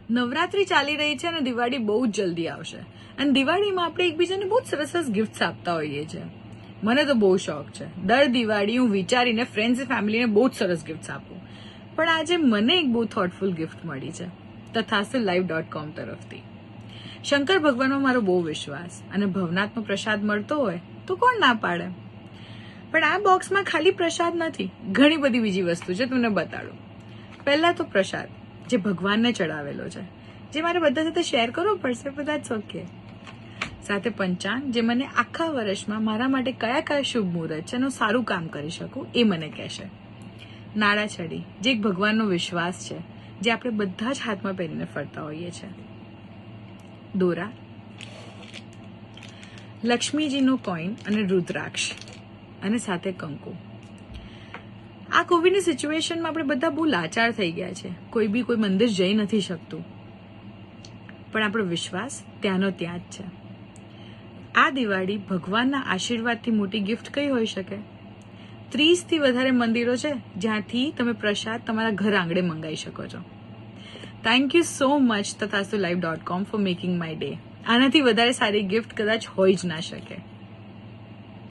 નવરાત્રી ચાલી રહી છે અને દિવાળી બહુ જ જલ્દી આવશે અને દિવાળીમાં આપણે એકબીજાને બહુ સરસ સરસ ગિફ્ટ્સ આપતા હોઈએ છીએ. મને તો બહુ શોખ છે દર દિવાળી હું વિચારીને ફ્રેન્ડ્સ ફેમિલીને બહુ જ સરસ ગિફ્ટ્સ આપું. પણ આજે મને એક બહુ થોટફુલ ગિફ્ટ મળી છે tathastulive.com તરફથી. શંકર ભગવાનમાં મારો બહુ વિશ્વાસ અને ભવનાથનો પ્રસાદ મળતો હોય તો કોણ ના પાડે. પણ આ બોક્સમાં ખાલી પ્રસાદ નથી, ઘણી બધી બીજી વસ્તુ છે, તમને બતાડું. પહેલા તો પ્રસાદ જે ભગવાનને ચડાવેલો છે, જે મારે બધા સાથે શેર કરવો પડશે, બધા જ ઓકે. સાથે પંચાંગ જે મને આખા વર્ષમાં મારા માટે કયા કયા શુભ મુહૂર્ત છે એનું સારું કામ કરી શકું એ મને કહેશે. નાળાછડી જે એક ભગવાનનો વિશ્વાસ છે, જે આપણે બધા જ હાથમાં પહેરીને ફરતા હોઈએ છીએ. દોરા, લક્ષ્મીજીનો કોઈન અને રુદ્રાક્ષ અને સાથે કંકુ. આ કોવિડની સિચ્યુએશનમાં આપણે બધા બહુ લાચાર થઈ ગયા છે. કોઈ મંદિર જઈ નથી શકતું, પણ આપણો વિશ્વાસ ત્યાંનો ત્યાં જ છે. આ દિવાળી ભગવાનના આશીર્વાદથી મોટી ગિફ્ટ કઈ હોઈ શકે? 30થી વધારે મંદિરો છે જ્યાંથી તમે પ્રસાદ તમારા ઘર આંગણે મંગાવી શકો છો. Thank you so much tathastulive.com four making my day. આનાથી વધારે સારી ગિફ્ટ કદાચ હોઈ જ ના શકે.